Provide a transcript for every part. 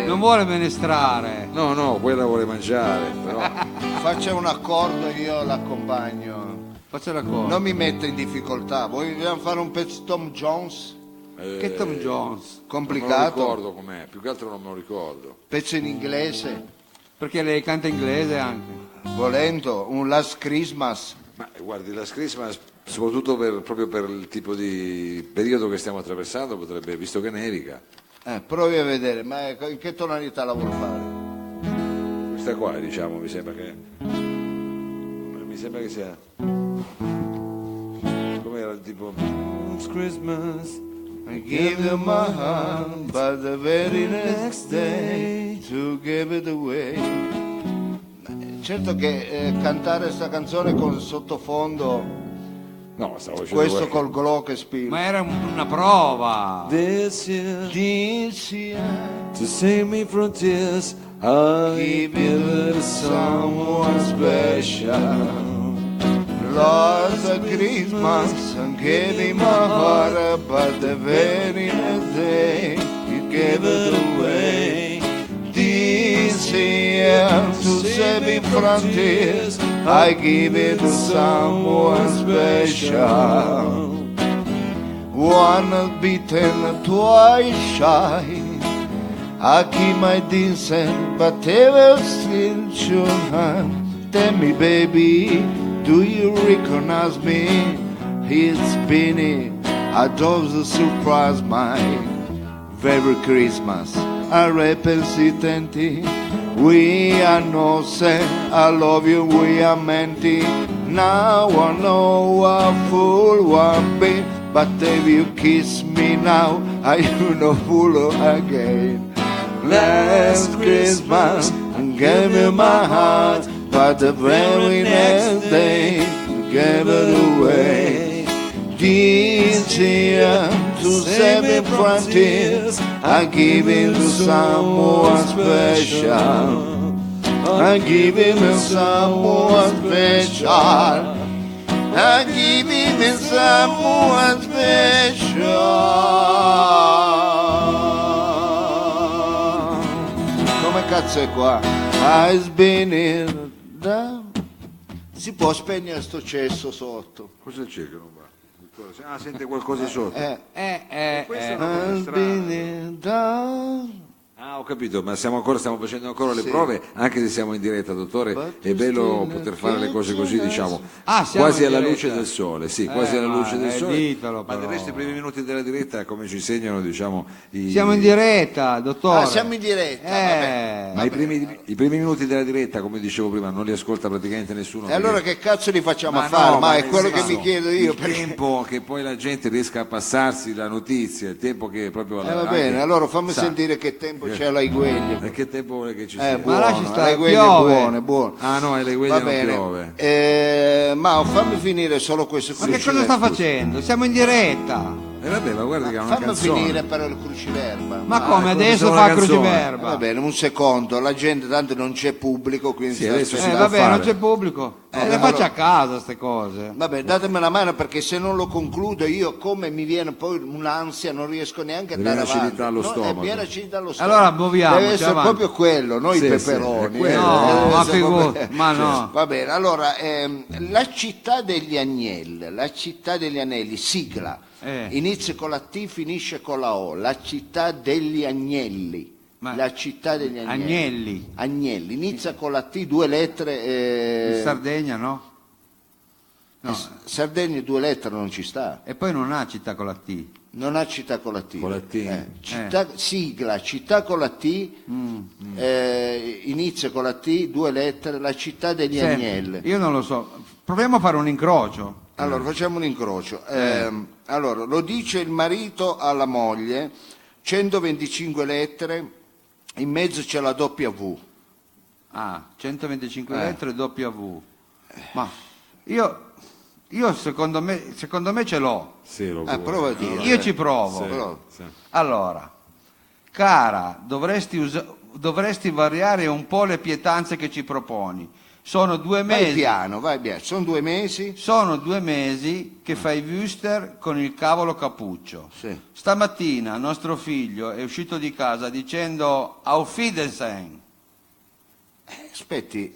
Non vuole menestrare. No, quella vuole mangiare, però. Faccia un accordo e io l'accompagno. Faccia la cosa. Non mi metta in difficoltà. Vogliamo fare un pezzo Tom Jones? Che Tom Jones? Non me lo Complicato? ricordo com'è, più che altro non me lo ricordo. Pezzo in inglese? Perché lei canta inglese anche. Volendo, un Last Christmas? Ma guardi, la Christmas, soprattutto proprio per il tipo di periodo che stiamo attraversando, potrebbe, visto che nevica. Provi a vedere, ma in che tonalità la vuol fare? Questa qua, diciamo, mi sembra che sia. Com'era il tipo? It's Christmas. I give you my heart, but the very next day to give it away. Certo che cantare sta canzone con sottofondo No, stavo dicendo questo col glockenspiel. Ma era una prova. This year, This year, to save me from tears, I give it to someone special. Lost a Christmas and gave him my heart, but the very next day he gave it away. This year, to save me from tears, I give it to someone special. One beaten, twice shy, I keep my distance, but ever still sure. Tell me, baby, do you recognize me? It's been a dose surprise, my very Christmas. A repensitenti, we are no say, I love you, we are menti. Now I know a fool one be, but if you kiss me now, I you no fool again. Last Christmas, I gave you my heart, but the very next day you gave it away. This year, to save me from tears, I give it to someone special. I give it to someone special. I give it to someone special. Come cazzo è qua? I've been in the... Si può spegnere sto cesso sotto? Cosa cercano qua? Ah, sente qualcosa sotto. Questo non è I've strano. been in the... Ah, ho capito, ma stiamo facendo ancora le Sì. prove, anche se siamo in diretta, dottore. But È bello still poter fare le cose così, diciamo, Ah, siamo quasi in alla diretta. luce del sole, sì, quasi alla luce del sole. ditelo, Ma del però. resto i primi minuti della diretta, come ci insegnano, diciamo, Siamo in diretta, dottore. Ah, siamo in diretta, vabbè. Ma i primi minuti della diretta, come dicevo prima, non li ascolta praticamente nessuno. E allora perché- che cazzo li facciamo Ma a fare? no, Ma è nel quello che senso, mi chiedo io. il tempo che poi la gente riesca a passarsi la notizia, il tempo che proprio... Va bene, allora fammi sa. sentire che tempo c'è alla Gueglia. E che tempo vuole che ci sia? Buono, lasci stare, le Gueglie piove. buone, buone. Ah no, e le gueglie Va non bene, piove. ma fammi finire solo questo Ma che cosa sta facendo? Siamo in diretta. E vabbè, ma guarda che è una Fammi canzone. finire però il cruciverba. Ma come come adesso se fa una canzone. cruciverba? Va bene, un secondo, la gente tanto non c'è pubblico, quindi Sì, sta adesso si aspettando. dà Vabbè, fare. non c'è pubblico. Le allora- faccia a casa queste cose. Vabbè, datemi la mano perché se non lo concludo io come mi viene poi un'ansia, non riesco neanche a Mi andare viene avanti. acidità allo No, stomaco. mi viene acidità allo stomaco. Allora, muoviamoci, deve essere avanti. proprio quello, non Sì, i sì, peperoni. è quello. No, deve ma essere figurati, proprio- ma no. Va bene, allora, la città degli agnelli, la città degli anelli, sigla. Inizia con la T, finisce con la O, la città degli agnelli. Ma- La città degli agnelli. Agnelli. Agnelli, inizia con la T, due lettere. In Sardegna, no? No. Sardegna due lettere non ci sta. E poi non ha città con la T. Non ha città con la T. Con la T. Sigla, città con la T, inizia con la T, due lettere, la città degli Senti, agnelli. io non lo so. Proviamo a fare un incrocio. Allora, facciamo un incrocio. Allora, lo dice il marito alla moglie, 125 lettere, in mezzo c'è la W. Ah, 125 lettere W. Ma io secondo me ce l'ho. Sì, lo Prova a dire. Io ci provo. Sì, Però- sì. Allora, cara, dovresti variare un po' le pietanze che ci proponi. Sono 2 Vai mesi. piano, vai piano. Sono 2 mesi? Sono 2 mesi che fai Wüster con il cavolo cappuccio. Sì. Stamattina nostro figlio è uscito di casa dicendo Auf Wiedersehen. Aspetti,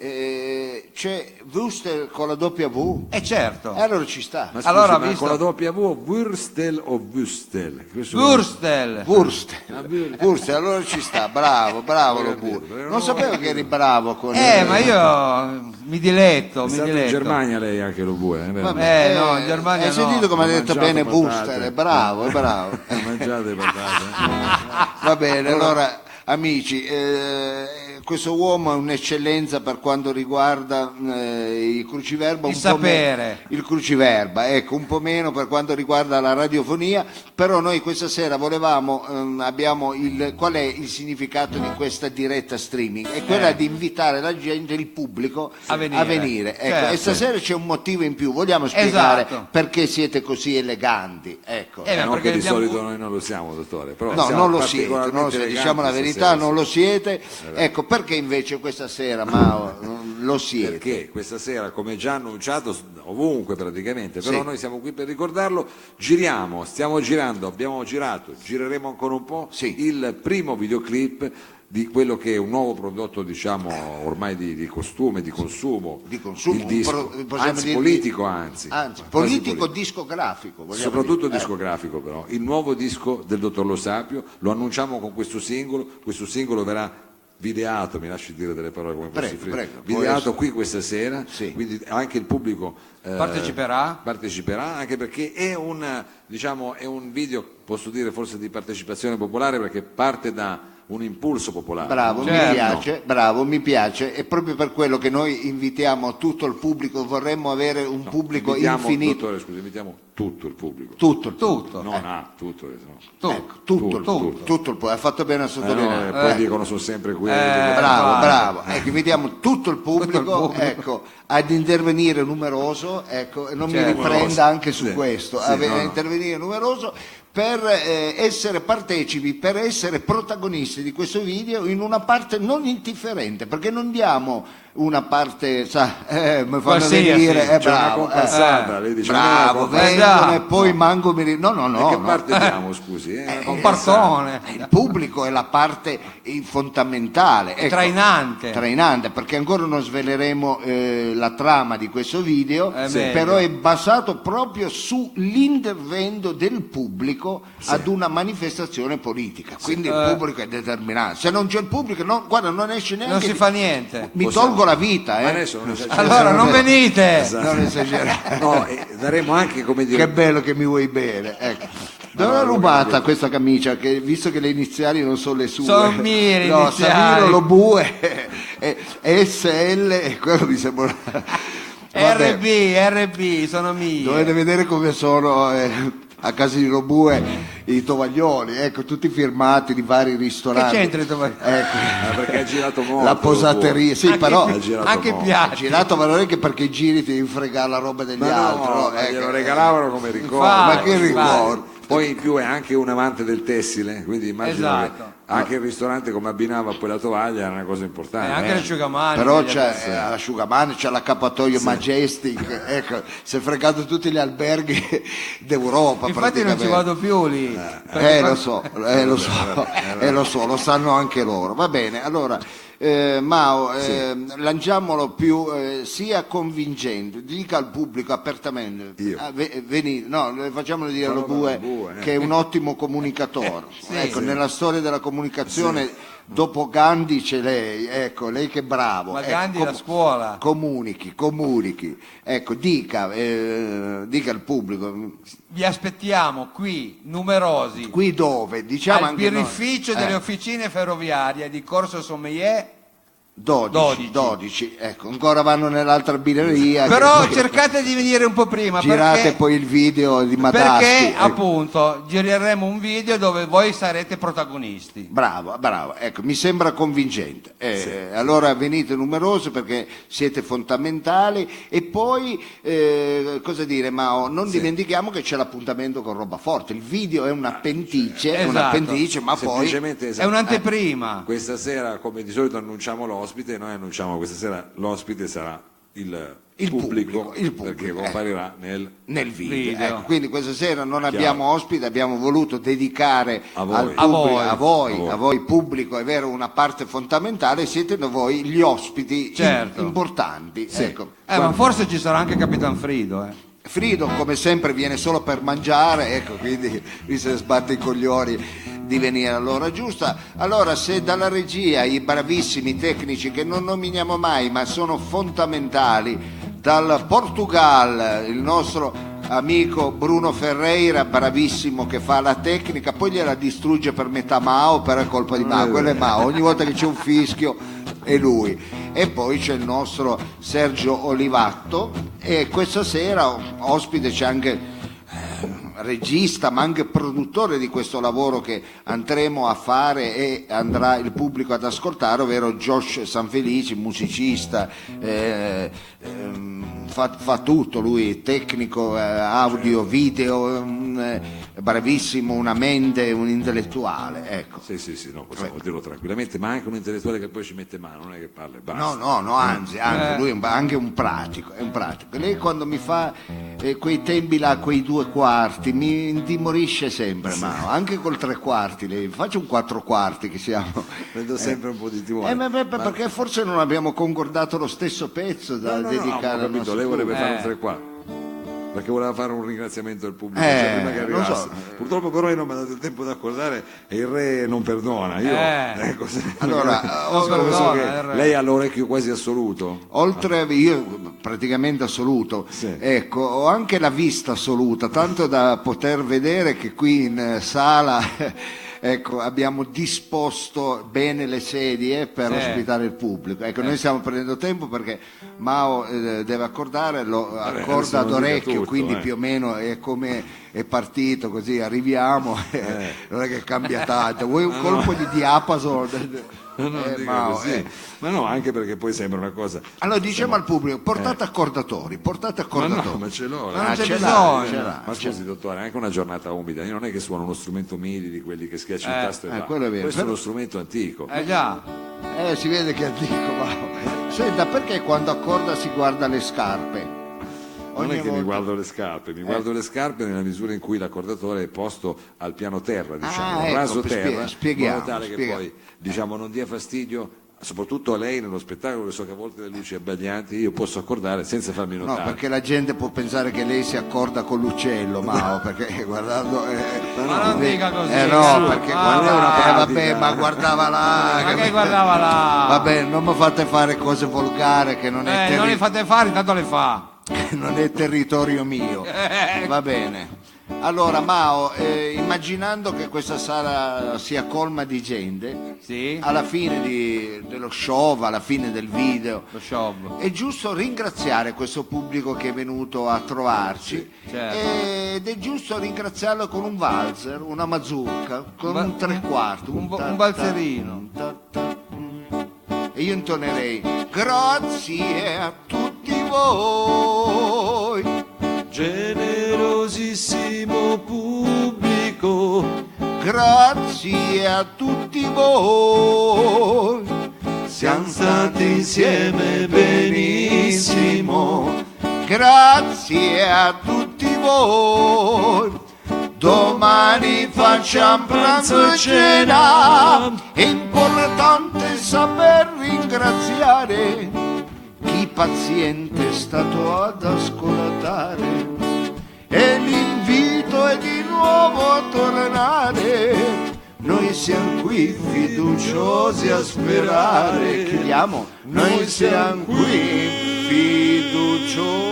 c'è Wüster con la W? E certo, Allora ci sta. Ma scusi, Allora, ma visto- con la W Würstel o Wüstel? Würstel. Würstel, allora ci sta, bravo lo Würstel. Non sapevo che eri bravo con Ma io mi diletto, È mi stato in diletto. Germania lei anche lo bue, vero? Vabbè, no, in Germania hai sentito no. come ha Ho detto mangiato bene patate. Würstel, è bravo. Mangiate patate. Va bene, allora amici, questo uomo è un'eccellenza per quanto riguarda il cruciverba, Il sapere. il cruciverba, ecco, un po' meno per quanto riguarda la radiofonia, però noi questa sera volevamo, abbiamo qual è il significato di questa diretta streaming? È quella di invitare la gente, il pubblico A venire. Ecco, Certo. e stasera c'è un motivo in più, vogliamo spiegare Esatto. perché siete così eleganti, ecco. Beh, Non perché che di abbiamo- solito noi non lo siamo, dottore. Però No, siamo non lo siete, particolarmente eleganti diciamo la verità, stasera, non sì. lo siete. Ecco, perché invece questa sera, Mao, lo siete? Perché questa sera, come già annunciato ovunque praticamente, però Sì. noi siamo qui per ricordarlo, stiamo girando, abbiamo girato, gireremo ancora un po' Sì. il primo videoclip di quello che è un nuovo prodotto, diciamo, ormai di costume, di consumo, Di consumo, il disco, possiamo anzi dire- politico, anzi Anzi, quasi politico discografico, vogliamo soprattutto dire. discografico però, il nuovo disco del dottor Lo Sapio, lo annunciamo con questo singolo verrà videato, mi lasci dire delle parole come Prego, posso prego, può videato essere. qui questa sera, Sì. quindi anche il pubblico Parteciperà? anche perché è un video, posso dire forse di partecipazione popolare, perché parte da un impulso popolare. Bravo, Certo. mi piace, e proprio per quello che noi invitiamo tutto il pubblico, vorremmo avere un pubblico Invitiamo, infinito. dottore, scusi, invitiamo tutto il pubblico. Tutto il Tutto. Non tutto, no. Ecco, tutto il pubblico, ha fatto bene a sottolineare. Poi dicono sono sempre quelli Bravo, guarda. bravo. Ecco, invitiamo tutto il pubblico, ecco, ad intervenire numeroso, ecco, e non mi Certo. riprenda anche su Sì, questo, sì, no. intervenire numeroso per essere partecipi, per essere protagonisti di questo video in una parte non indifferente, perché non diamo una parte, mi fanno Qualsiasi. venire, C'è una bravo, comparsata, lei dice, bravo, "Ma vengono esatto. e poi manco mi no, che no. parte diamo, scusi? Un partone. Il pubblico è la parte fondamentale, ecco, Trainante. perché ancora non sveleremo la trama di questo video, meglio. però è basato proprio sull'intervento del pubblico ad una manifestazione politica, quindi il pubblico è determinante. Se non c'è il pubblico, guarda, non esce neanche. Non si fa niente. Mi tolgo la vita, Ma adesso non esageriamo. Allora non venite. Esatto. non esagerare. No, e daremo anche, come dire, Che bello che mi vuoi bene, ecco. Dove l'ha rubata questa camicia? Che, visto che le iniziali non sono le sue, Sono mie le no, iniziali. Savino, lo bue, SL, e quello mi sembra. Vabbè, RB, sono mie. dovete vedere come sono a casa di Robue i tovaglioli, ecco, tutti firmati di vari ristoranti. Che c'entra i tovaglioli? Ecco. perché ha girato molto. La posateria, sì, però Ha girato Anche molto. piatti. girato, ma non è che perché giri ti devi fregare la roba degli Ma altri, no, no? ma Ecco. glielo regalavano come ricordo. Infatti, Ma che ricordo? Poi in più è anche un amante del tessile, quindi immagino Esatto. che anche il ristorante come abbinava poi la tovaglia era una cosa importante. Anche l'asciugamani. Però degli c'è l'asciugamano, c'è l'accappatoio Majestic, ecco, si è fregato tutti gli alberghi d'Europa. Infatti non ci praticamente. vado più lì. Perché Lo so, lo sanno anche loro. Va bene, allora Mao, lanciamolo più sia convincente, dica al pubblico apertamente. Io. Venite, no, facciamolo dire allo Fallo Bue, al Bue, che è un ottimo comunicatore. Ecco, sì. nella storia della comunicazione dopo Gandhi c'è lei, ecco, lei che è bravo. Ma ecco, Gandhi la scuola. Comunichi, ecco, dica al pubblico. Vi aspettiamo qui, numerosi, Qui dove? Diciamo al anche noi. birrificio delle officine ferroviarie di Corso Sommelier. 12, ecco, ancora vanno nell'altra birreria. Però che- cercate di venire un po' prima girate perché, poi il video di Madaschi. perché ecco. appunto gireremo un video dove voi sarete protagonisti. Bravo, ecco, mi sembra convincente. Allora venite numerosi perché siete fondamentali e poi, cosa dire, Mao, non dimentichiamo che c'è l'appuntamento con Roba Forte. Il video è Esatto. ma poi Semplicemente, È un'anteprima. Questa sera, come di solito, annunciamo l'ospite, l'ospite, noi annunciamo questa sera l'ospite sarà il pubblico, perché comparirà nel video. Video. Ecco, quindi questa sera non abbiamo ospiti, abbiamo voluto dedicare A voi. al pubblico, A a voi pubblico, è vero, una parte fondamentale, siete voi gli ospiti Certo. importanti. Ecco. Ma forse ci sarà anche Capitan Frido, Frido come sempre viene solo per mangiare, ecco, quindi lui se sbatte i coglioni di venire all'ora giusta. Allora, se dalla regia i bravissimi tecnici che non nominiamo mai ma sono fondamentali, dal Portugal il nostro amico Bruno Ferreira, bravissimo, che fa la tecnica, poi gliela distrugge per metà Mao, per colpa di Mao, quello è Mao, ogni volta che c'è un fischio è lui. E poi c'è il nostro Sergio Olivatto, e questa sera ospite c'è anche regista ma anche produttore di questo lavoro che andremo a fare e andrà il pubblico ad ascoltare, ovvero Josh Sanfelici, musicista, fa tutto lui, tecnico, audio, video, bravissimo, una mente, un intellettuale, ecco. Sì, no, possiamo dirlo tranquillamente, ma anche un intellettuale che poi ci mette mano, non è che parla e basta. No, anzi, lui è anche un pratico, Lei quando mi fa quei tempi là, quei 2/4, mi intimorisce sempre, ma anche col 3/4, lei faccio un 4/4 che siamo. Vedo sempre un po' di timore. Perché forse non abbiamo concordato lo stesso pezzo da dedicare ho al nostro capito, lei vorrebbe pubblico. fare un 3/4. Perché voleva fare un ringraziamento al pubblico, cioè, prima che arrivasse. lo so. Purtroppo però io non mi ha dato il tempo da accordare e il re non perdona. Io, Allora, so che lei ha l'orecchio quasi assoluto. oltre io praticamente assoluto, Sì. ecco, ho anche la vista assoluta, tanto da poter vedere che qui in sala ecco, abbiamo disposto bene le sedie per ospitare il pubblico. Ecco, noi stiamo prendendo tempo perché Mao deve accordare, lo accorda adesso ad non dica orecchio, tutto, quindi più o meno è come è partito, così arriviamo, non è che cambia tanto. Vuoi un colpo di diapason? Non dica Mao, così. Ma no, anche perché poi sembra una cosa. Allora diciamo al pubblico, portate accordatori. Ma no, ma ce l'ho. Ma non c'è ce bisogno. ce l'ha. Ma scusi dottore, anche una giornata umida, io non è che suono uno strumento MIDI di quelli che schiacci il tasto e va. quello è vero. Questo è uno strumento antico. già. Si vede che è antico, Mao. Senta, perché quando accorda si guarda le scarpe? Non è che mi volta- guardo le scarpe, mi guardo le scarpe nella misura in cui l'accordatore è posto al piano terra, diciamo, ecco, raso terra, spieghiamo, in modo tale che poi diciamo, non dia fastidio, soprattutto a lei nello spettacolo, che so che a volte le luci abbaglianti, io posso accordare senza farmi No, notare. perché la gente può pensare che lei si accorda con l'uccello, Mao, perché guardando... Ma non dica così. no, perché pratica. vabbè, ma guardava là. Ma che guardava là? Vabbè, non mi fate fare cose volgari che non è, Non le fate fare, intanto le fa. non è territorio mio. Va bene. Allora, Mao, immaginando che questa sala sia colma di gente, Sì. alla fine dello show, alla fine del video, Lo show. è giusto ringraziare questo pubblico che è venuto a trovarci, certo. ed è giusto ringraziarlo con un valzer, una mazurka, con un 3/4, un balzerino. E io intonerei grazie a tutti voi, Generosissimo pubblico, grazie a tutti voi, siamo stati insieme benissimo. grazie a tutti voi. Domani facciamo pranzo e cena, è importante saper ringraziare chi paziente è stato ad ascoltare, e l'invito è di nuovo a tornare. Noi siamo qui fiduciosi a sperare. Chiudiamo. Noi siamo qui fiduciosi.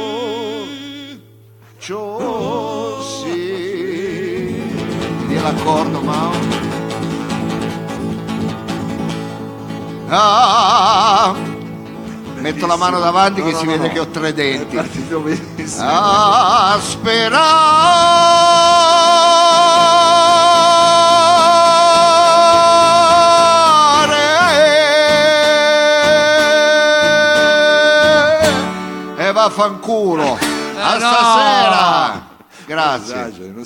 Di l'accordo, Mao. Metto la mano davanti che si vede che ho 3 denti. Partito benissimo. A sperare. E vaffanculo. A no. stasera. Grazie. Esagero, non